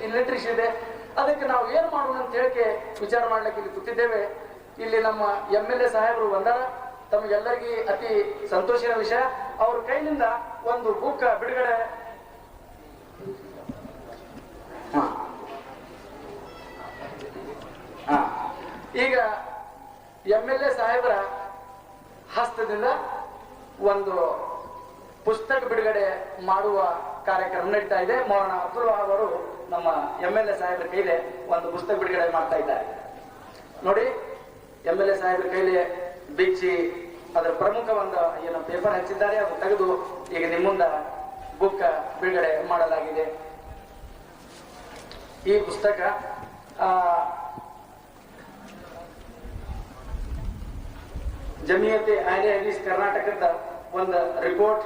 ಇಲ್ಲಿಟ್ರೇಷನ್ ಇದೆ. ಅದಕ್ಕೆ ನಾವು ಏನು ಮಾಡೋಣ ಅಂತ ಹೇಳಿಕೆ ವಿಚಾರ ಮಾಡ್ಲಿಕ್ಕೆ ಇಲ್ಲಿ ಕೂತಿದ್ದೇವೆ. ಇಲ್ಲಿ ನಮ್ಮ MLA ಸಾಹೇಬರು ಬಂದಾರ. ತಮಗೆಲ್ಲರಿಗೂ ಅತಿ ಸಂತೋಷದ ವಿಷಯ, ಅವ್ರ ಕೈನಿಂದ ಒಂದು ಬುಕ್ ಬಿಡುಗಡೆ. ಈಗ MLA ಸಾಹೇಬರ ಹಸ್ತದಿಂದ ಒಂದು ಪುಸ್ತಕ ಬಿಡುಗಡೆ ಮಾಡುವ ಕಾರ್ಯಕ್ರಮ ನಡೀತಾ ಇದೆ. ಮೌಲಾನಾ ಅಬ್ದುಲ್ ವಹಾಬ್ ಅವರು ನಮ್ಮ MLA ಸಾಹೇಬರ ಕೈಲಿ ಒಂದು ಪುಸ್ತಕ ಬಿಡುಗಡೆ ಮಾಡ್ತಾ ಇದ್ದಾರೆ. ನೋಡಿ, MLA ಸಾಹೇಬರ ಕೈಲಿ ಬಿಚ್ಚಿ ಅದರ ಪ್ರಮುಖ ಒಂದು ಏನು ಪೇಪರ್ ಹಚ್ಚಿದ್ದಾರೆ, ಅದು ತೆಗೆದು ಈಗ ನಿಮ್ಮ ಮುಂದೆ ಬುಕ್ ಬಿಡುಗಡೆ ಮಾಡಲಾಗಿದೆ. ಈ ಪುಸ್ತಕ ಜಮಿಯತೆ ಅಹ್ಲೆ ಹದೀಸ್ ಕರ್ನಾಟಕದ ಒಂದು ರಿಪೋರ್ಟ್,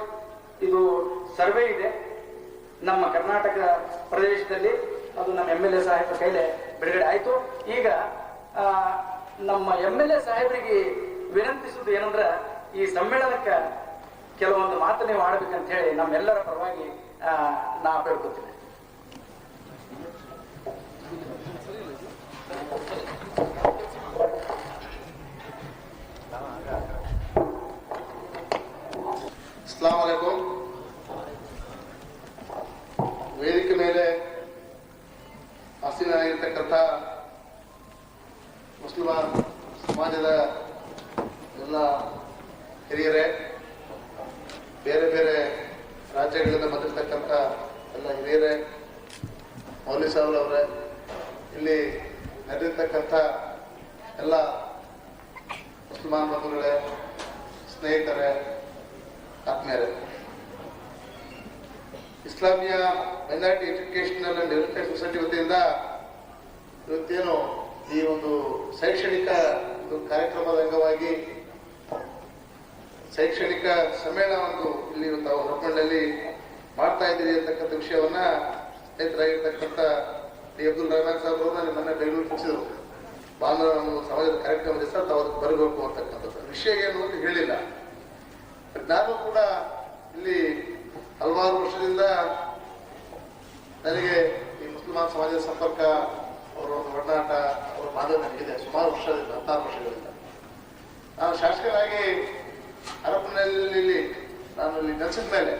ಇದು ಸರ್ವೆ ಇದೆ ನಮ್ಮ ಕರ್ನಾಟಕ ಪ್ರದೇಶದಲ್ಲಿ. ಅದು ನಮ್ಮ MLA ಸಾಹೇಬರ ಕೈಲಿ ಬಿಡುಗಡೆ ಆಯ್ತು. ಈಗ ನಮ್ಮ MLA ಸಾಹೇಬರಿಗೆ ವಿನಂತಿಸುವುದು ಏನಂದ್ರೆ, ಈ ಸಮ್ಮೇಳನಕ್ಕೆ ಕೆಲವೊಂದು ಮಾತು ನೀವು ಆಡ್ಬೇಕಂತ ಹೇಳಿ ನಮ್ಮೆಲ್ಲರ ಪರವಾಗಿ ನಾ ಬೇಡ್ಕೊತೀನಿ. ಅಸ್ಸಲಾಮು ಅಲೈಕುಂ. ವೇದಿಕೆ ಮೇಲೆ ಆಸೀನರಾಗಿರ್ತಕ್ಕಂಥ ಮುಸ್ಲಿಮ ಸಮಾಜದ ಎಲ್ಲ ಹಿರಿಯರೇ, ಬೇರೆ ಬೇರೆ ರಾಜ್ಯಗಳಿಂದ ಬಂದಿರತಕ್ಕಂಥ ಎಲ್ಲ ಹಿರಿಯರೇ, ಮೌಲ್ವಿ ಸಾಹೇಬ್ರವರೇ, ಇಲ್ಲಿ ನಡೆದಿರ್ತಕ್ಕಂಥ ಎಲ್ಲ ಮುಸ್ಲಿಮಾನ್ ಬಂಧುಗಳೇ, ಸ್ನೇಹಿತರೇ, ಆತ್ಮೀಯರೇ, ಇಸ್ಲಾಮಿಯ minority educational and development society ವತಿಯಿಂದ ಇವತ್ತೇನು ಈ ಒಂದು ಶೈಕ್ಷಣಿಕ ಕಾರ್ಯಕ್ರಮದ ಅಂಗವಾಗಿ ಶೈಕ್ಷಣಿಕ ಸಮ್ಮೇಳನವನ್ನು ಇಲ್ಲಿ ತಾವು ಹೊರಪಂಡಲ್ಲಿ ಮಾಡ್ತಾ ಇದ್ದೀರಿ ಅಂತಕ್ಕಂಥ ವಿಷಯವನ್ನ ಸ್ನೇಹಿತರಾಗಿರ್ತಕ್ಕಂಥ ಡಿ ಅಬ್ದುಲ್ ರಹಮಾನ್ ಸಾಹೇಬರು ನನ್ನ ಬೆಂಗಳೂರು ತಿಳಿಸಿದರು. ಭಾನುವಾರ ಒಂದು ಸಮಾಜದ ಕಾರ್ಯಕ್ರಮದ ಸಹ ತಾವು ಅದಕ್ಕೆ ಬರಬೇಕು ಅಂತಕ್ಕಂಥದ್ದು ವಿಷಯ ಏನು ಅಂತ ಹೇಳಿಲ್ಲ. ನಾನು ಕೂಡ ಇಲ್ಲಿ ಹಲವಾರು ವರ್ಷದಿಂದ ನನಗೆ ಈ ಮುಸ್ಲಿಮಾನ್ ಸಮಾಜದ ಸಂಪರ್ಕ, ಅವರ ಒಂದು ಒಡನಾಟ, ಅವರ ಬಾಂಧವ್ಯ ನನಗಿದೆ ಸುಮಾರು ವರ್ಷದಿಂದ, 16 ವರ್ಷಗಳಿಂದ. ನಾನು ಶಾಸಕನಾಗಿ ಹರಪನಹಳ್ಳಿಯಲ್ಲಿ ನಾನು ಇಲ್ಲಿ ನೆಲೆಸಿದ ಮೇಲೆ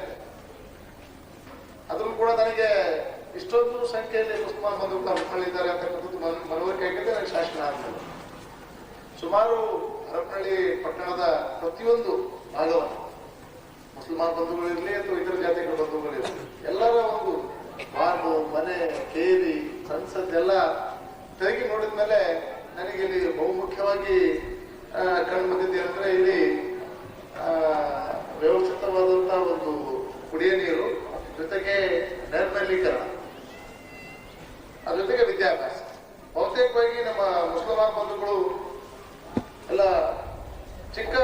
ಅದ್ರೂ ಕೂಡ ನನಗೆ ಇಷ್ಟೊಂದು ಸಂಖ್ಯೆಯಲ್ಲಿ ಮುಸ್ಲಿಮಾನ್ ಬಂಧುಗಳು ಹರಪನಹಳ್ಳಿದ್ದಾರೆ ಅಂತಕ್ಕಂಥದ್ದು ಮನವರಿಕೆ ಆಗಿದ್ದೆ ನನಗೆ ಶಾಸಕ ಆದ್ಮೇಲೆ. ಸುಮಾರು ಹರಪನಹಳ್ಳಿ ಪಟ್ಟಣದ ಪ್ರತಿಯೊಂದು ಭಾಗವನ್ನು ಮುಸ್ಲಿಮಾನ್ ಬಂಧುಗಳಿರಲಿ ಅಥವಾ ಇತರ ಜಾತಿಗಳ ಬಂಧುಗಳಿರಲಿ, ಎಲ್ಲರ ಒಂದು ವಾರ್ಡು, ಮನೆ, ಕೇರಿ, ಸಂಸದೆಲ್ಲ ತಿರುಗಿ ನೋಡಿದ ಮೇಲೆ ನನಗೆ ಇಲ್ಲಿ ಬಹುಮುಖ್ಯವಾಗಿ ಕಂಡು ಬಂದಿದ್ದು ಏನಂದ್ರೆ, ಇಲ್ಲಿ ವ್ಯವಸ್ಥಿತವಾದಂತಹ ಒಂದು ಕುಡಿಯ ನೀರು, ಜೊತೆಗೆ ನೈರ್ಮಲ್ಯೀಕರಣ, ಅದ್ರ ಜೊತೆಗೆ ವಿದ್ಯಾಭ್ಯಾಸ. ಬಹುತೇಕವಾಗಿ ನಮ್ಮ ಮುಸ್ಲಿಮಾನ್ ಬಂಧುಗಳು ಎಲ್ಲ ಚಿಕ್ಕ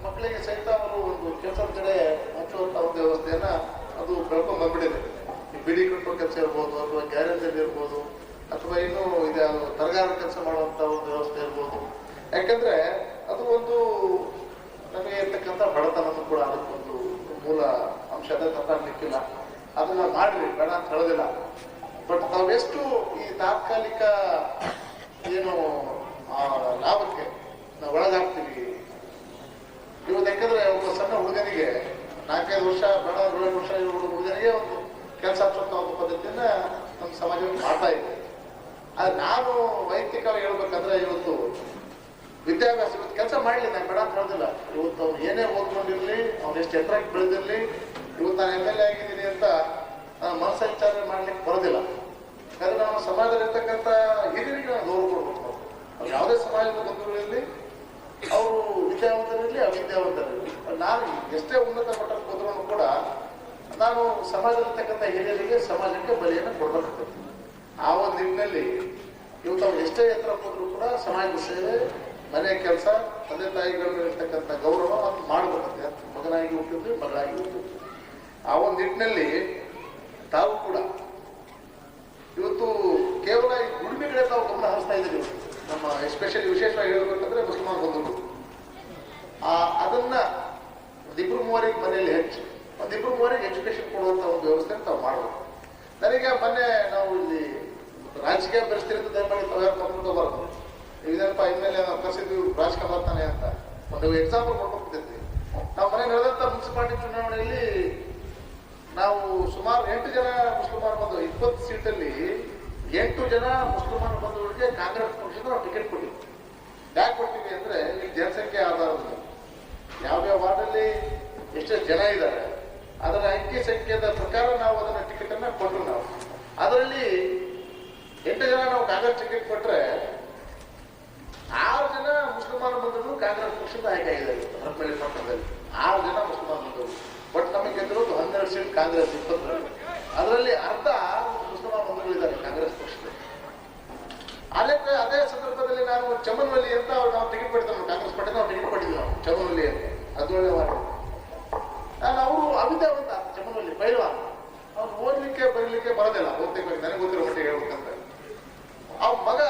ಮಕ್ಕಳಿಗೆ ಸಹಿತ ಅವರು ಒಂದು ಕೆಲಸದ ಕಡೆ ಹಚ್ಚುವಂತ ಒಂದು ವ್ಯವಸ್ಥೆಯನ್ನ ಅದು ಬೆಳ್ಕೊಂಡ್ ಬಂದ್ಬಿಟ್ಟಿದೆ. ಈ ಬಿಡಿ ಕಟ್ಟುವ ಕೆಲಸ ಇರ್ಬೋದು, ಅಥವಾ ಗ್ಯಾರೇಜ್ ಅಲ್ಲಿ ಇರ್ಬೋದು, ಅಥವಾ ಇನ್ನು ಇದೆ ತರಗಾರ ಕೆಲಸ ಮಾಡುವಂತ ಒಂದು ವ್ಯವಸ್ಥೆ ಇರ್ಬೋದು. ಯಾಕಂದ್ರೆ ಅದು ಒಂದು ನಮಗೆ ಇರ್ತಕ್ಕಂಥ ಬಡತನವನ್ನು ಕೂಡ ಅದಕ್ಕೊಂದು ಮೂಲ ಅಂಶ, ಅದ ತಪ್ಪಾಗ್ಲಿಕ್ಕಿಲ್ಲ. ಅದನ್ನ ಮಾಡ್ರಿ, ಬೇಡ ಅಂತ ಹೇಳೋದಿಲ್ಲ. ಬಟ್ ನಾವೆಷ್ಟು ಈ ತಾತ್ಕಾಲಿಕ ಏನು ಲಾಭಕ್ಕೆ ನಾವು ಒಳಗಾಗ್ತೀವಿ ಇವತ್ತು. ಯಾಕಂದ್ರೆ ಒಬ್ಬ ಸಣ್ಣ ಹುಡುಗನಿಗೆ 4-5 ವರ್ಷ, ಬೇಡ 7 ವರ್ಷ ಹುಡುಗನಿಗೆ ಒಂದು ಕೆಲಸ ಹಚ್ಚುವಂತ ಒಂದು ಪದ್ಧತಿಯನ್ನ ನಮ್ಮ ಸಮಾಜವನ್ನು ಮಾಡ್ತಾ ಇದೆ. ಆದ್ರೆ ನಾನು ವೈಯಕ್ತಿಕವಾಗಿ ಹೇಳ್ಬೇಕಂದ್ರೆ, ಇವತ್ತು ವಿದ್ಯಾಭ್ಯಾಸ, ಇವತ್ತು ಕೆಲಸ ಮಾಡಲಿ, ನಾನು ಬೇಡ ಅಂತ ಹೇಳೋದಿಲ್ಲ. ಇವತ್ತು ಅವ್ನು ಏನೇ ಓದ್ಕೊಂಡಿರ್ಲಿ, ಅವ್ನು ಎಷ್ಟು ಎತ್ತರಕ್ಕೆ ಬೆಳೆದಿರ್ಲಿ, ಇವತ್ತು ನಾನು MLA ಆಗಿದ್ದೀನಿ ಅಂತ ಮನಸ್ಸ ವಿಚಾರ ಮಾಡ್ಲಿಕ್ಕೆ ಬರೋದಿಲ್ಲ. ಯಾಕಂದ್ರೆ ನಮ್ಮ ಸಮಾಜದಲ್ಲಿರ್ತಕ್ಕಂಥ ಹಿರಿಯರಿಗೆ ನಾವು ಗೌರವ ಕೊಡ್ಬೇಕು. ಅವ್ರು ಯಾವುದೇ ಸಮಾಜದ ಬಂಧುಗಳಿರಲಿ, ಅವರು ವಿದ್ಯಾವಂತರಿರಲಿ, ಅವಿದ್ಯಾವಂತರಿರಲಿ, ನಾನು ಎಷ್ಟೇ ಉನ್ನತ ಮಟ್ಟಕ್ಕೆ ಹೋದ್ರೂ ಕೂಡ ನಾನು ಸಮಾಜದಲ್ಲಿರ್ತಕ್ಕಂಥ ಹಿರಿಯರಿಗೆ, ಸಮಾಜಕ್ಕೆ ಬಲಿಯನ್ನು ಕೊಡ್ಬೇಕಾಗ್ತದೆ. ಆ ಒಂದು ನಿಟ್ಟಿನಲ್ಲಿ ಇವತ್ತು ಅವ್ರು ಎಷ್ಟೇ ಎತ್ತರ ಹೋದ್ರೂ ಕೂಡ ಸಮಾಜ ಸೇವೆ, ಮನೆ ಕೆಲಸ, ತಂದೆ ತಾಯಿಗಳ ಮೇಲೆ ಇರ್ತಕ್ಕಂಥ ಗೌರವ ಅದು ಮಾಡಬೇಕಾಗ್ತದೆ. ಮಗನಾಗಿ ಹುಟ್ಟಿದ್ವಿ, ಮಗಳಾಗಿ ಹುಟ್ಟಿದ್ವಿ. ಆ ಒಂದು ನಿಟ್ಟಿನಲ್ಲಿ ತಾವು ಕೂಡ ಇವತ್ತು ಕೇವಲ ಈ ದುಡಿಮೆ ಕಡೆ ತಾವು ಗಮನ ಹರಿಸ್ತಾ ಇದ್ದೀವಿ. ನಮ್ಮ ಎಸ್ಪೆಷಲಿ ವಿಶೇಷವಾಗಿ ಹೇಳ್ಬೇಕಂದ್ರೆ ಮುಸ್ಲಿಮಾನ್ ಬಂಧುಗಳು ಅದನ್ನ 1-3 ಮನೆಯಲ್ಲಿ ಹೆಚ್ಚು 1-3 ಎಜುಕೇಶನ್ ಕೊಡುವಂತ ಒಂದು ವ್ಯವಸ್ಥೆ ತಾವು ಮಾಡಬೇಕು. ನನಗೆ ಮೊನ್ನೆ ನಾವು ಇಲ್ಲಿ ರಾಜಕೀಯ ಪರಿಸ್ಥಿತಿ ದಯಮಾಡಿ ತಾವ್ಯಾರು ತಗೊಂಡ್ಬಾರ್ದು. ಇದೇನಪ್ಪ ಇನ್ಮೇಲೆ ನಾವು ಕರ್ಸಿದ್ವಿ ರಾಜಕೀಯ ಬರ್ತಾನೆ ಅಂತ ಒಂದು ಎಕ್ಸಾಂಪಲ್ ಕೊಟ್ಬಿಡ್ತೈತಿ. ನಾವು ಮನೆ ನಡೆದಂತ ಮುನ್ಸಿಪಾಲಿಟಿ ಚುನಾವಣೆಯಲ್ಲಿ ನಾವು ಸುಮಾರು 8 ಜನ ಮುಸ್ಲಿಮಾರ್ ಬಂದು 20 ಸೀಟಲ್ಲಿ 8 ಜನ ಮುಸ್ಲಿಮಾರ್ ಬಂದವರಿಗೆ ಕಾಂಗ್ರೆಸ್ ಪಕ್ಷದ ನಾವು ಟಿಕೆಟ್ ಕೊಟ್ಟಿವಿ. ಯಾಕೆ ಕೊಡ್ತೀವಿ ಅಂದ್ರೆ ಈ ಜನಸಂಖ್ಯೆ ಆಧಾರದ ಯಾವ್ಯಾವ ವಾರ್ಡಲ್ಲಿ ಎಷ್ಟೆಷ್ಟು ಜನ ಇದ್ದಾರೆ ಅದರ ಅಂಕಿ ಸಂಖ್ಯೆದ ಪ್ರಕಾರ ನಾವು ಅದನ್ನ ಟಿಕೆಟ್ ಅನ್ನ ಕೊಟ್ಟರು. ನಾವು ಅದರಲ್ಲಿ 8 ಜನ ನಾವು ಕಾಂಗ್ರೆಸ್ ಟಿಕೆಟ್ ಕೊಟ್ರೆ 6 ಜನ ಮುಸ್ಲಿಮಾನ ಬಂದರು ಕಾಂಗ್ರೆಸ್ ಪಕ್ಷದ ಆಯ್ಕೆ ಆಗಿದ್ದಾರೆ. ಹರಪನಹಳ್ಳಿ ಪಟ್ಟಣದಲ್ಲಿ 6 ಜನ ಮುಸ್ಲಿಮಾನ ಬಂದರು. ಬಟ್ ನಮಗೆ ಗೆದ್ದಿರೋದು 12 ಸೀಟ್ ಕಾಂಗ್ರೆಸ್ 20. ಅದರಲ್ಲಿ ಅರ್ಧ ಮುಸ್ಲಿಮಾನ ಬಂಧುಗಳಿದ್ದಾರೆ ಕಾಂಗ್ರೆಸ್ ಪಕ್ಷದಲ್ಲಿ. ಅದೇ ಸಂದರ್ಭದಲ್ಲಿ ನಾನು ಚಮನ್ವಲ್ಲಿ ಅಂತ ನಾವು ಟಿಕೆಟ್ ಕೊಟ್ಟಿದ್ದೆ. ಕಾಂಗ್ರೆಸ್ ಪಕ್ಷ ನಾವು ಟಿಕೆಟ್ ಕೊಟ್ಟಿದ್ವಿ. ನಾವು ಚಮನ್ವಲ್ಲಿ ಅಂತ ಅದೊಳ್ಳೆ ಮಾಡಿ ನಾನು ಅವರು ಅವಿದ್ಯಾವಂತ ಚಮನ್ವಲ್ಲಿ ಪೈಲ್ವಾನ್. ಅವ್ನು ಓದ್ಲಿಕ್ಕೆ ಬರೀಲಿಕ್ಕೆ ಬರೋದಿಲ್ಲ. ಓದ್ತಿರ್ಬೇಕು ನನಗೆ ಗೊತ್ತಿರೋ ಮಟ್ಟಿಗೆ ಹೇಳ್ಬೇಕಂತ. ಅವ್ನ ಮಗ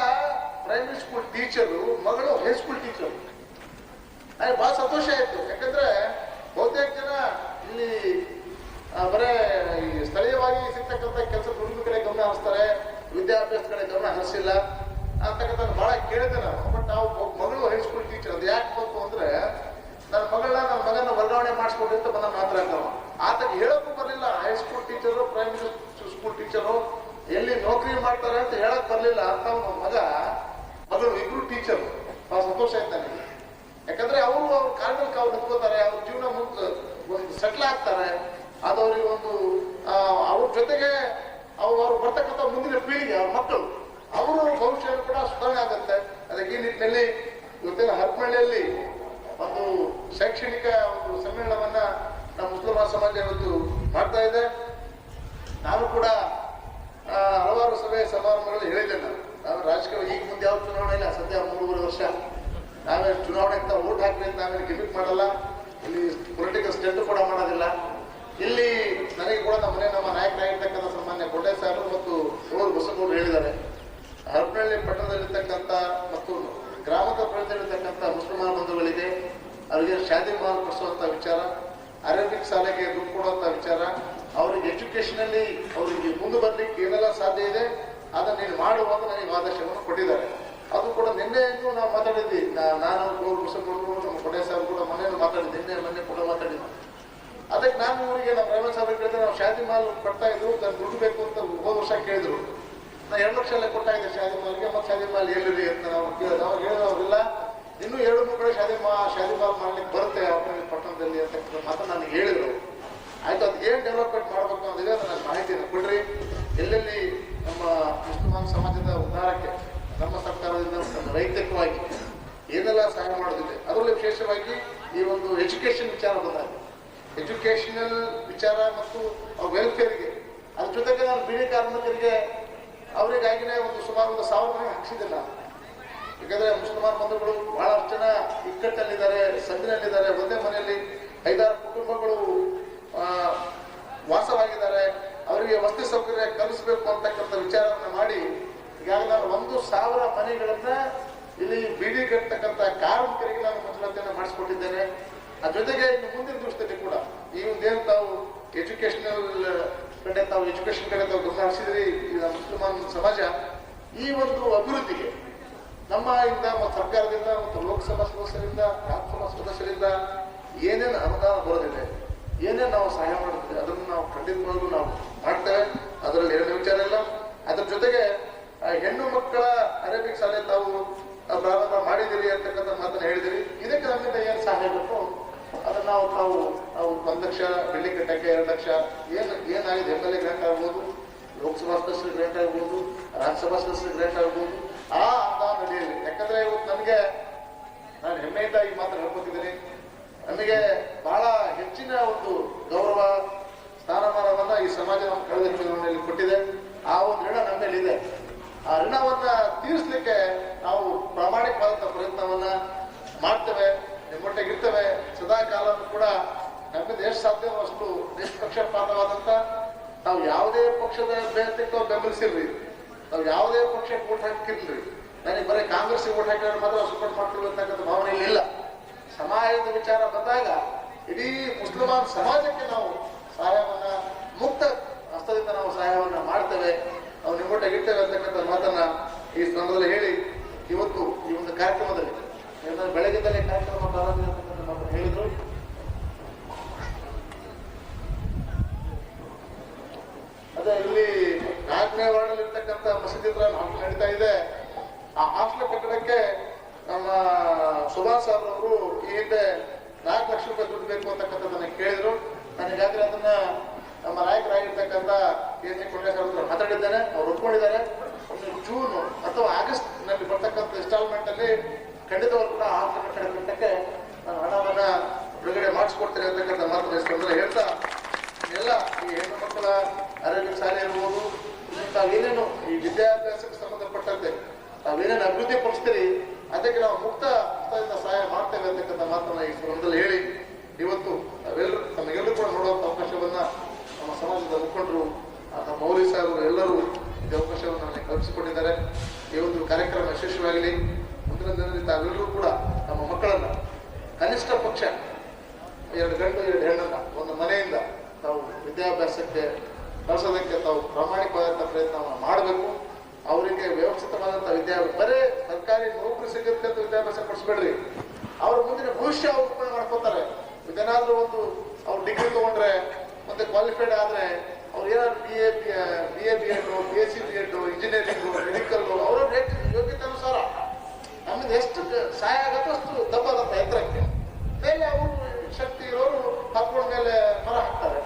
ಪ್ರೈಮರಿ ಸ್ಕೂಲ್ ಟೀಚರು, ಮಗಳು ಹೈಸ್ಕೂಲ್ ಟೀಚರ್. ನನಗೆ ಬಹಳ ಸಂತೋಷ ಆಯ್ತು. ಯಾಕಂದ್ರೆ ಬಹುತೇಕ ಜನ ಇಲ್ಲಿ ಬರೇ ಈ ಸ್ಥಳೀಯವಾಗಿ ಸಿಗ್ತಕ್ಕಂಥ ಕೆಲಸ ದುಡಿದ ಕಡೆ ಗಮನ ಹರಿಸ್ತಾರೆ, ವಿದ್ಯಾಭ್ಯಾಸ ಕಡೆ ಗಮನ ಹರಿಸಿಲ್ಲ ಅಂತಕ್ಕಂಥ ಬಹಳ ಕೇಳಿದೆ ನಾನು. ಬಟ್ ನಾವು ಮಗಳು ಹೈಸ್ಕೂಲ್ ಟೀಚರ್. ಅದು ಯಾಕೆ ಬಂತು ಅಂದ್ರೆ ನನ್ನ ಮಗನ ವರ್ಗಾವಣೆ ಮಾಡಿಸ್ಕೊಡಿ ಅಂತ ಬಂದ ಮಾತ್ರ ಆತಗೆ ಹೇಳಕ್ಕೂ ಬರಲಿಲ್ಲ. High school teacher, primary school teacher ಎಲ್ಲಿ ನೌಕರಿ ಮಾಡ್ತಾರೆ ಅಂತ ಹೇಳಕ್ ಬರಲಿಲ್ಲ ಅಂತ ಮಗಳು ಇಬ್ರು ಟೀಚರ್. ಬಹಳ ಸಂತೋಷ ಆಯ್ತು ನನಗೆ. ಯಾಕಂದ್ರೆ ಅವರು ಅವ್ರ ಕಾರ್ಯದಲ್ಲಿ ತಾವು ನಿಂತ್ಕೋತಾರೆ, ಅವ್ರ ಜೀವನ ಒಂದು ಸೆಟ್ಲ್ ಆಗ್ತಾರೆ. ಅದು ಅವ್ರಿಗೆ ಒಂದು ಅವ್ರ ಜೊತೆಗೆ ಅವ್ರು ಬರ್ತಕ್ಕಂಥ ಮುಂದಿನ ಪೀಳಿಗೆ ಅವ್ರ ಮಕ್ಕಳು ಅವರು ಭವಿಷ್ಯ ಕೂಡ ಸುಧಾರಣೆ ಆಗುತ್ತೆ. ಅದಕ್ಕೆ ಈ ನಿಟ್ಟಿನಲ್ಲಿ ಇವತ್ತಿನ ಹರಪನಹಳ್ಳಿಯಲ್ಲಿ ಒಂದು ಶೈಕ್ಷಣಿಕ ಒಂದು ಸಮ್ಮೇಳನವನ್ನ ನಮ್ಮ ಮುಸ್ಲಿಂ ಸಮಾಜ ಇವತ್ತು ಮಾಡ್ತಾ ಇದೆ. ನಾನು ಕೂಡ ಹಲವಾರು ಸಭೆ ಸಮಾರಂಭಗಳಲ್ಲಿ ಹೇಳಿದ್ದೇನೆ. ನಾವು ರಾಜಕೀಯ ಈಗ ಮುಂದೆ ಯಾವ ಚುನಾವಣೆ ಇಲ್ಲ. ಸದ್ಯ 3.5 ವರ್ಷ ನಾವೇ ಚುನಾವಣೆ ಅಂತ ಓಟ್ ಹಾಕಿ ಅಂತ ನಾವೇನು ಗಿಮಿಕ್ ಮಾಡಲ್ಲ. ಇಲ್ಲಿ ಪೊಲಿಟಿಕಲ್ ಸ್ಟೆಂಟ್ ಕೂಡ ಮಾಡೋದಿಲ್ಲ. ಇಲ್ಲಿ ನನಗೆ ಕೂಡ ನಮ್ಮ ನಾಯಕರಾಗಿರ್ತಕ್ಕಂಥ ಸನ್ಮಾನ್ಯ ಕೊಂಡೆ ಸಾಹೇಬರು ಮತ್ತು ಬಸವಗೌಡರು ಹೇಳಿದ್ದಾರೆ, ಹರಪನಹಳ್ಳಿ ಪಟ್ಟಣದಲ್ಲಿರ್ತಕ್ಕಂಥ ಮತ್ತು ಗ್ರಾಮದ ಪ್ರದೇಶದಲ್ಲಿರ್ತಕ್ಕಂಥ ಮುಸ್ಲಿಮಾನ್ ಬಂಧುಗಳಿಗೆ ಅವರಿಗೆ ಶಾದಿ ಮಾಲ್ ಕೊಡಿಸುವಂತ ವಿಚಾರ, ಅರೇಬಿಕ್ ಶಾಲೆಗೆ ದುಡ್ಡು ಕೊಡುವಂತ ವಿಚಾರ, ಅವರಿಗೆ ಎಜುಕೇಶನಲ್ಲಿ ಅವರಿಗೆ ಮುಂದೆ ಬರ್ಲಿಕ್ಕೆ ಏನೆಲ್ಲ ಸಾಧ್ಯ ಇದೆ ಅದನ್ನ ನೀನು ಮಾಡುವಂತ ನನಗೆ ಆದೇಶವನ್ನು ಕೊಟ್ಟಿದ್ದಾರೆ. ಅದು ಕೂಡ ನಿನ್ನೆ ನಾವು ಮಾತಾಡಿದ್ವಿ. ನಾನು ಬಸವಗೌಡರು ನಮ್ಮ ಕೊಂಡೆ ಸಾಹೇಬ್ ಕೂಡ ಮೊನ್ನೆ ಮಾತಾಡಿದ್ದೆ, ಮೊನ್ನೆ ಕೂಡ ಮಾತಾಡಿದ್ವಿ. ಅದಕ್ಕೆ ನಾನು ಇವರಿಗೆ ನಮ್ಮ ರೇವಂತ್ ಸಾಹೇಬ್ ಕೇಳಿದ್ರೆ ನಾವು ಶಾದಿ ಮಾಲ್ ಕೊಡ್ತಾ ಇದ್ರು, ನಾನು ದುಡ್ಡು ಬೇಕು ಅಂತ ಹೋದ ವರ್ಷ ಕೇಳಿದ್ರು. ನಾನು 2 ಲಕ್ಷ ಕೊಟ್ಟಾಗಿದೆ ಶಾದಿ ಮಾಲ್ಗೆ. ಮತ್ತೆ ಶಾದಿ ಮಾಲ್ ಎಲ್ಲಿರಿ ಅಂತ ನಾವು ಕೇಳಿದ್ರು. ಅವಾಗ ಹೇಳಿದವ್ರಿಲ್ಲ, ಇನ್ನೂ 2-3 ಕಡೆ ಶಾದಿ ಮಾಲ್ ಮಾಡ್ಲಿಕ್ಕೆ ಬರುತ್ತೆ ಹರಪನಹಳ್ಳಿ ಪಟ್ಟಣದಲ್ಲಿ ಅಂತಕ್ಕಂಥ ಮಾತನ್ನು ನನಗೆ ಹೇಳಿದ್ರು. ಆಯ್ತು, ಅದು ಏನು ಡೆವಲಪ್ಮೆಂಟ್ ಮಾಡ್ಬೇಕು ಅನ್ನೋದಿದೆ ನನ್ನ ಮಾಹಿತಿಯನ್ನು ಕೊಡ್ರಿ. ಎಲ್ಲೆಲ್ಲಿ ನಮ್ಮ ಮುಸ್ಲಿಮಾನ್ ಸಮಾಜದ ಉದ್ಧಾರಕ್ಕೆ ನಮ್ಮ ಸರ್ಕಾರದಿಂದ ವೈಯಕ್ತಿಕವಾಗಿ ಏನೆಲ್ಲ ಸಹಾಯ ಮಾಡೋದಿದೆ, ಅದರಲ್ಲಿ ವಿಶೇಷವಾಗಿ ಈ ಒಂದು ಎಜುಕೇಶನ್ ವಿಚಾರ ಬಂದಾಗ ಎಜುಕೇಶನಲ್ ವಿಚಾರ ಮತ್ತು ವೆಲ್ಫೇರ್ಗೆ, ಅದ್ರ ಜೊತೆಗೆ ನಾನು ಬೀಡಿ ಕಾರ್ಮಿಕರಿಗೆ ಅವರಿಗಾಗಿನೇ ಸುಮಾರು 1000 ಮನೆ ಹಾಕ್ಸಿದ್ದೆ ನಾನು. ಯಾಕಂದ್ರೆ ಮುಸ್ಲಿಮಾನ್ ಬಂಧುಗಳು ಬಹಳಷ್ಟು ಜನ ಇಕ್ಕಟ್ಟಲ್ಲಿದ್ದಾರೆ, ಸಂದಿನಲ್ಲಿದ್ದಾರೆ. ಒಂದೇ ಮನೆಯಲ್ಲಿ 5-6 ಕುಟುಂಬಗಳು ವಾಸವಾಗಿದ್ದಾರೆ. ಅವರಿಗೆ ವಸತಿ ಸೌಕರ್ಯ ಕಲಿಸಬೇಕು ಅಂತಕ್ಕಂಥ ವಿಚಾರವನ್ನ ಮಾಡಿ ಈಗಾಗಲೇ ನಾನು 1,000 ಮನೆಗಳನ್ನ ಇಲ್ಲಿ ಬೀಡಿ ಕಟ್ಟತಕ್ಕಂಥ ಕಾರ್ಮಿಕರಿಗೆ ನಾನು ಮಂಜೂರಾತಿಯನ್ನು ಮಾಡಿಸ್ಕೊಟ್ಟಿದ್ದೇನೆ. ಅದ್ರ ಜೊತೆಗೆ ಇನ್ನು ಮುಂದಿನ ದಿವಸದಲ್ಲಿ ಕೂಡ ಈ ಒಂದೇನು ತಾವು ಎಜುಕೇಶನಲ್ ಕಡೆ ಎಜುಕೇಶನ್ ಕಡೆ ತಾವು ಗಮನ ಹರಿಸಿದ್ರಿ, ಮುಸ್ಲಿಮಾನ್ ಸಮಾಜ ಈ ಒಂದು ಅಭಿವೃದ್ಧಿಗೆ ನಮ್ಮ ಇಂದ ಮತ್ತು ಸರ್ಕಾರದಿಂದ ಮತ್ತು ಲೋಕಸಭಾ ಸದಸ್ಯರಿಂದ, ರಾಜ್ಯಸಭಾ ಸದಸ್ಯರಿಂದ ಏನೇನು ಅನುದಾನ ಬರೋದಿದೆ, ಏನೇನು ನಾವು ಸಹಾಯ ಮಾಡುತ್ತಿದೆ ಅದನ್ನು ನಾವು ಖಂಡಿತವಾಗ್ಲೂ ನಾವು ಮಾಡ್ತೇವೆ. ಅದರಲ್ಲಿ ಎರಡು ವಿಚಾರ ಇಲ್ಲ. ಅದ್ರ ಜೊತೆಗೆ ಹೆಣ್ಣು ಮಕ್ಕಳ ಅರೇಬಿಕ್ ಶಾಲೆ ತಾವು ಪ್ರಾರಂಭ ಮಾಡಿದಿರಿ ಅಂತಕ್ಕಂಥ ಮಾತನ್ನು ಹೇಳಿದಿರಿ. ಇದಕ್ಕೆ ನಮ್ಮಿಂದ ಏನು ಸಹಾಯ ಬೇಕು ಅದನ್ನ ನಾವು 1 ಲಕ್ಷ ಬಿಲ್ಡಿಂಗ್ ಕಟ್ಟಕ್ಕೆ 2 ಲಕ್ಷ ಏನಾಗಿದೆ MLA ಗ್ರಾಂಟ್ ಆಗ್ಬೋದು, ಲೋಕಸಭಾ ಸದಸ್ಯರ ಗ್ರಾಂಟ್ ಆಗ್ಬೋದು, ರಾಜ್ಯಸಭಾ ಸದಸ್ಯರ ಗ್ರಾಂಟ್ ಆಗ್ಬೋದು, ಆ ಅನುದಾನ ನಡೆಯಲಿ. ಯಾಕಂದ್ರೆ ಇವತ್ತು ನನಗೆ ನಾನು ಹೆಮ್ಮೆಯಿಂದ ಈ ಮಾತನ್ನು ಹೇಳ್ಕೊತಿದ್ದೀನಿ. ನಮಗೆ ಬಹಳ ಹೆಚ್ಚಿನ ಒಂದು ಗೌರವ ಸ್ಥಾನಮಾನವನ್ನ ಈ ಸಮಾಜ ನಮ್ಮ ಕಳೆದ ಚುನಾವಣೆಯಲ್ಲಿ ಕೊಟ್ಟಿದೆ. ಆ ಒಂದು ಋಣ ನಮ್ಮ ಮೇಲೆ ಇದೆ. ಆ ಋಣವನ್ನ ತೀರಿಸಲಿಕ್ಕೆ ನಾವು ಪ್ರಾಮಾಣಿಕವಾದಂತ ಪ್ರಯತ್ನವನ್ನ ಮಾಡ್ತೇವೆ, ನಿಮ್ಮೊಟ್ಟಿಗಿರ್ತೇವೆ. ಸದಾ ಕಾಲ ಕೂಡ ನಮ್ಮಿಂದ ಎಷ್ಟು ಸಾಧ್ಯವೋ ಅಷ್ಟು ನಿಷ್ಪಕ್ಷಪಾತವಾದಂತ, ನಾವು ಯಾವುದೇ ಪಕ್ಷದ ಅಭ್ಯರ್ಥಿಗೆ ಬೆಂಬಲಿಸಿರ್ರಿ, ನಾವು ಯಾವುದೇ ಪಕ್ಷಕ್ಕೆ ಓಟ್ ಹಾಕಿರ್ಲಿ, ನನಗೆ ಬರೀ ಕಾಂಗ್ರೆಸ್ಗೆ ಓಟ್ ಹಾಕಿದ್ರೆ ಮಾತ್ರ ಸಪೋರ್ಟ್ ಮಾಡ್ತೀವಿ ಅಂತಕ್ಕಂಥ ಭಾವನೆಯಲ್ಲಿ ಇಲ್ಲ. ಸಮಾಜದ ವಿಚಾರ ಬಂದಾಗ ಇಡೀ ಮುಸ್ಲಿಮಾನ್ ಸಮಾಜಕ್ಕೆ ನಾವು ಸಹಾಯವನ್ನ ಮುಕ್ತ ಹಸ್ತದಿಂದ ನಾವು ಸಹಾಯವನ್ನ ಮಾಡ್ತೇವೆ, ನಾವು ನಿಮ್ಮೊಟ್ಟಿಗಿರ್ತೇವೆ ಅಂತಕ್ಕಂಥ ಮಾತನ್ನ ಈ ಸಂದರ್ಭದಲ್ಲಿ ಹೇಳಿ, ಇವತ್ತು ಈ ಒಂದು ಕಾರ್ಯಕ್ರಮದಲ್ಲಿ ಬೆಳಗ್ಗೆದಲ್ಲೇ ಕಾರ್ಯಕ್ರಮ ಪ್ರಾರಂಭಿಸಿರ್ತಕ್ಕಂಥ ಮಾತನ್ನು ಹೇಳಿದ್ರು. ಅದೇ ಇಲ್ಲಿ 4ನೇ ವಾರ್ಡಲ್ಲಿ ಇರ್ತಕ್ಕಂಥ ಮಸೀದಿ ಹತ್ರ ಹಾಸ್ಟೆಲ್ ನಡೀತಾ ಇದೆ. ಆ ಹಾಸ್ಟೆಲ್ ಕಟ್ಟಡಕ್ಕೆ ನಮ್ಮ ಸುಭಾಷ್ ಸಾಹೇಬ್ ಅವರು ಈ ಹಿಂದೆ 4 ಲಕ್ಷ ರೂಪಾಯಿ ದುಡ್ಡು ಬೇಕು ಅಂತಕ್ಕಂಥದ್ದನ್ನ ಕೇಳಿದ್ರು. ನಾನು ಈಗಾಗಲೇ ಅದನ್ನ ನಮ್ಮ ನಾಯಕರಾಗಿರ್ತಕ್ಕಂಥ ಕೆ.ಸಿ. ಕೊಂಡೇಶ್ವರ ಹತ್ರ ಮಾತಾಡಿದ್ದೇನೆ. ಅವ್ರು ಒಪ್ಕೊಂಡಿದ್ದಾರೆ. ಜೂನ್ ಅಥವಾ ಆಗಸ್ಟ್ ನಲ್ಲಿ ಬರ್ತಕ್ಕಂಥ ಇನ್ಸ್ಟಾಲ್ಮೆಂಟ್ ಅಲ್ಲಿ ಖಂಡಿತವಾಗ್ಲೂ ಕೂಡ ಆ ಕಟ್ಟಡ ಕಟ್ಟಕ್ಕೆ ನಾನು ಹಣವನ್ನ ಬಿಡುಗಡೆ ಮಾಡಿಸ್ಕೊಡ್ತೇನೆ ಅಂತಕ್ಕಂಥ ಮಾತನ್ನ ಹೇಳ್ತಾ, ಎಲ್ಲ ಈ ಹೆಣ್ಣು ಮಕ್ಕಳ ಆರೋಗ್ಯ ಶಾಲೆ ಇರ್ಬೋದು, ತಾವೇನೇನು ಈ ವಿದ್ಯಾಭ್ಯಾಸಕ್ಕೆ ಸಂಬಂಧಪಟ್ಟಂತೆ ತಾವೇನೇನು ಅಭಿವೃದ್ಧಿ ಪಡಿಸ್ತೀರಿ ಅದಕ್ಕೆ ನಾವು ಮುಕ್ತ ಹಸ್ತದಿಂದ ಸಹಾಯ ಮಾಡ್ತೇವೆ ಅಂತಕ್ಕಂಥ ಮಾತನ್ನ ಈ ಸಂದರ್ಭದಲ್ಲಿ ಹೇಳಿ, ಇವತ್ತು ನಾವೆಲ್ಲರೂ ತಮಗೆಲ್ಲರೂ ಕೂಡ ನೋಡುವಂಥ ಅವಕಾಶವನ್ನ ನಮ್ಮ ಸಮಾಜದ ಮುಖಂಡರು ನಮ್ಮ ಮೌಲ್ಯ ಸಾಹೇಬರು ಎಲ್ಲರೂ ಈ ಅವಕಾಶವನ್ನು ನಮಗೆ ಕಲ್ಪಿಸಿಕೊಂಡಿದ್ದಾರೆ. ಈ ಒಂದು ಕಾರ್ಯಕ್ರಮ ಯಶಸ್ವಿಯಾಗಲಿ. ಮುಂದಿನ ದಿನದಲ್ಲಿ ತಾವೆಲ್ಲರೂ ಕೂಡ ನಮ್ಮ ಮಕ್ಕಳನ್ನ ಕನಿಷ್ಠ ಪಕ್ಷ 2 ಗಂಡು 2 ಹೆಣ್ಣನ್ನ ಒಂದು ಮನೆಯಿಂದ ತಾವು ವಿದ್ಯಾಭ್ಯಾಸಕ್ಕೆ ಕಳಿಸೋದಕ್ಕೆ ತಾವು ಪ್ರಾಮಾಣಿಕವಾದಂಥ ಪ್ರಯತ್ನವನ್ನು ಮಾಡಬೇಕು. ಅವರಿಗೆ ವ್ಯವಸ್ಥಿತವಾದಂಥ ಬರೇ ಸರ್ಕಾರಿ ನೌಕರಿ ಸಿಗುತ್ತೆ ಅಂತ ವಿದ್ಯಾಭ್ಯಾಸ ಪಡಿಸ್ಬೇಡ್ರಿ. ಅವ್ರ ಮುಂದಿನ ಭವಿಷ್ಯ ಅವ್ರು ಉಪಯೋಗ ಮಾಡ್ಕೋತಾರೆ. ಇದೇನಾದ್ರೂ ಒಂದು ಅವ್ರು ಡಿಗ್ರಿ ತಗೊಂಡ್ರೆ ಮತ್ತೆ ಕ್ವಾಲಿಫೈಡ್ ಆದ್ರೆ ಅವ್ರು ಏನಾದ್ರು BA BEd BSc BEd engineering medical ಅವರ ಯೋಗ್ಯತೆ ಅನುಸಾರ ನಮ್ಗೆ ಎಷ್ಟು ಸಹಾಯ ಆಗುತ್ತೋ ಅಷ್ಟು ದಬ್ಬಾಗತ್ತ ಎತ್ತರಕ್ಕೆ. ಮೇಲೆ ಅವರು ಶಕ್ತಿ ಇರೋರು ಹತ್ಕೊಂಡ ಮೇಲೆ ಮರ ಹಾಕ್ತಾರೆ,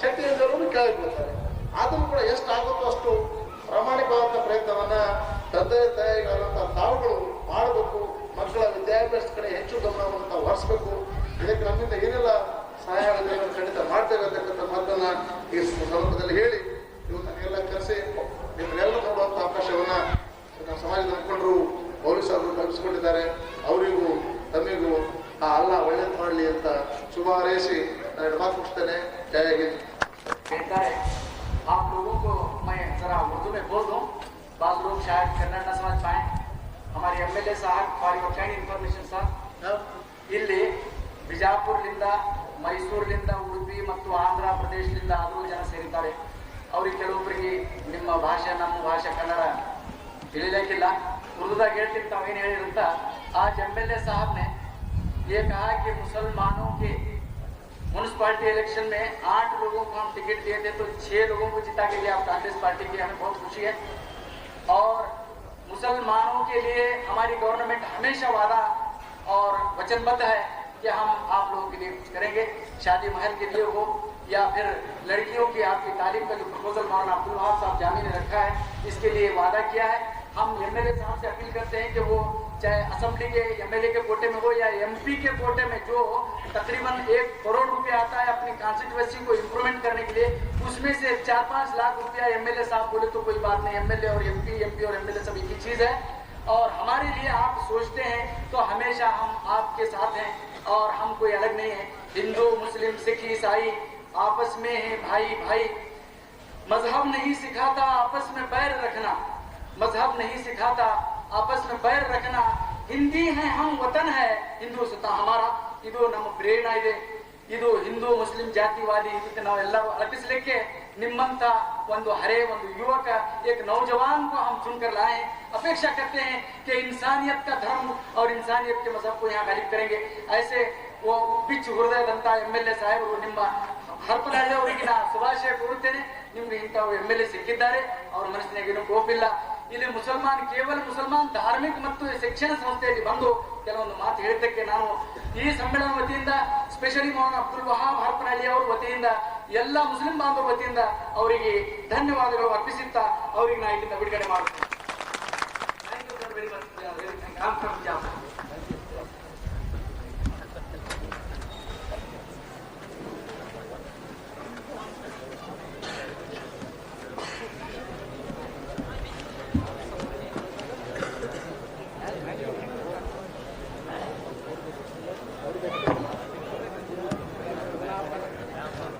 ಶಕ್ತಿ ಇರೋರು ಕೆಳಗೆ ಬೀಳ್ತಾರೆ. ಆದ್ರೂ ಕೂಡ ಎಷ್ಟು ಆಗುತ್ತೋ ಅಷ್ಟು ಪ್ರಾಮಾಣಿಕವಾದಂಥ ಪ್ರಯತ್ನವನ್ನ ತಂದೆ ತಾಯಿಗಳಾದಂಥ ತಾವುಗಳು ಮಾಡಬೇಕು. ಮಕ್ಕಳ ವಿದ್ಯಾಭ್ಯಾಸ ಕಡೆ ಹೆಚ್ಚು ಗಮನವನ್ನು ತಾವು ಹರಿಸಬೇಕು. ಇದಕ್ಕೆ ನಮ್ಮಿಂದ ಏನೆಲ್ಲ ಸಹಾಯ ಆಗುತ್ತೆ ಖಂಡಿತ ಮಾಡ್ತೇವೆ ಅಂತಕ್ಕಂಥ ಮಾತನ್ನ ಈ ಸಂದರ್ಭದಲ್ಲಿ ಹೇಳಿ, ಇವತ್ತು ನನಗೆಲ್ಲ ಕರೆಸಿ ನಿಮ್ಮನ್ನೆಲ್ಲ ನೋಡುವಂಥ ಅವಕಾಶವನ್ನ ನಮ್ಮ ಸಮಾಜದ ಮುಖಂಡರು ಪೊಲೀಸ್ ಅವರು ಕಲ್ಪಿಸಿಕೊಂಡಿದ್ದಾರೆ. ಅವರಿಗೂ ತಮಗೂ ಆ ಅಲ್ಲ ಒಳ್ಳೇದು ಮಾಡಲಿ ಅಂತ ಶುಭ ಹಾರೈಸಿ ನಾನು ಮಾತು ಮುಗಿಸ್ತೇನೆ. ಜಯ ಹಿಂದ್. आप लोगों को मैं जरा उर्दू में बोल दूं, बात लोग शायद कन्नड़ न समझ पाए. हमारे MLA साहब for your kind information sir, ಇಲ್ಲಿ ಬಿಜಾಪುರದಿಂದ ಮೈಸೂರಿನಿಂದ ಉಡುಪಿ ಮತ್ತು ಆಂಧ್ರ ಪ್ರದೇಶದಿಂದ ಆದರೂ ಜನ ಸೇರಿದ್ದಾರೆ. ಅವ್ರಿಗೆ ಕೆಲವೊಬ್ಬರಿಗೆ ನಿಮ್ಮ ಭಾಷೆ ನಮ್ಮ ಭಾಷೆ ಕನ್ನಡ ತಿಳಿಲಿಕ್ಕಿಲ್ಲ. ಉರ್ದುದಾಗ ಹೇಳ್ತೀನಿ ತಾವೇನು ಹೇಳಿರಂತ. आज MLA साहब ने ये कहा कि मुसलमानों के म्यूनसिपालिटी इलेक्शन में 8 लोगों को हम टिकट दिए थे, तो 6 लोगों को जिता के लिए आप कांग्रेस पार्टी की, हमें बहुत खुशी है. और मुसलमानों के लिए हमारी गवर्नमेंट हमेशा वादा और वचनबद्ध है कि हम आप लोगों के लिए कुछ करेंगे. शादी महल के लिए हो या फिर लड़कियों की आपकी तालीम का जो प्रपोजल मौलाना अब्दुल वहाब साहब जामी ने रखा है, इसके लिए वादा किया है. हम MLA साहब से अपील करते हैं कि वो चाहे असेंबली के MLA के कोटे में हो या MP के कोटे में जो तकरीबन 1 करोड़ रुपया आता है अपनी कॉन्स्टिट्यूएंसी को इम्प्रूवमेंट करने के लिए, उसमें से 4-5 लाख रुपया MLA साहब बोले तो कोई बात नहीं. MLA और MP और MLA सब एक ही चीज है. और हमारे लिए आप सोचते हैं तो हमेशा हम आपके साथ हैं और हम कोई अलग नहीं है. हिंदू मुस्लिम सिख ईसाई आपस में है भाई भाई. मजहब नहीं सिखाता आपस में बैर रखना, मजहब नहीं सिखाता आपस में बैर रखना. हिंदी है हम वतन है ಹಿಂದೂಸ್ತಾನ हमारा. ಇದು ನಮ್ಮ ಪ್ರೇರಣೆ ಇದೆ. ಇದು ಹಿಂದೂ ಮುಸ್ಲಿಂ ಜಾತಿವಾದಿ ಇದಕ್ಕೆ ನಾವೆಲ್ಲರೂ ಅರ್ಪಿಸಲಿಕ್ಕೆ निम्मंत ಒಂದು हरे ಒಂದು युवक एक नौजवान को हम चुनकर लाए. अपेक्षा करते हैं कि इंसानियत का धर्म और इंसानियत के मजहब को यहाँ गालिब करेंगे. ऐसे वो ಬಿಚ್ಚು ಹೃದಯದಂತ MLA ಸಾಹೇಬರು ನಿಮ್ಮ ಹರಪನಹಳ್ಳಿ ಅವರಿಗೆ ನಾ ಶುಭಾಶಯ ಕೋರುತ್ತೇನೆ. ನಿಮ್ಗೆ ಇಂಥ MLA ಸಿಕ್ಕಿದ್ದಾರೆ. ಅವ್ರ ಮನಸ್ಸಿನಾಗ ಏನೂ ಕೋಪಿಲ್ಲ. ಇಲ್ಲಿ ಕೇವಲ ಮುಸಲ್ಮಾನ್ ಧಾರ್ಮಿಕ ಮತ್ತು ಶಿಕ್ಷಣ ಸಂಸ್ಥೆಯಲ್ಲಿ ಬಂದು ಕೆಲವೊಂದು ಮಾತು ಹೇಳಿದ್ದಕ್ಕೆ ನಾನು ಈ ಸಮ್ಮೇಳನ ವತಿಯಿಂದ ಸ್ಪೆಷಲಿ ಮೌಲಾನಾ ಅಬ್ದುಲ್ ವಹಾಬ್ ಹರಪನಹಳ್ಳಿ ಅವರ ವತಿಯಿಂದ ಎಲ್ಲ ಮುಸ್ಲಿಂ ಬಾಂಧವರ ವತಿಯಿಂದ ಅವರಿಗೆ ಧನ್ಯವಾದಗಳು ಅರ್ಪಿಸುತ್ತಾ ಅವರಿಗೆ ನಾ ಇಲ್ಲಿಂದ ಬಿಡುಗಡೆ ಮಾಡುತ್ತೇನೆ. Thank you very much.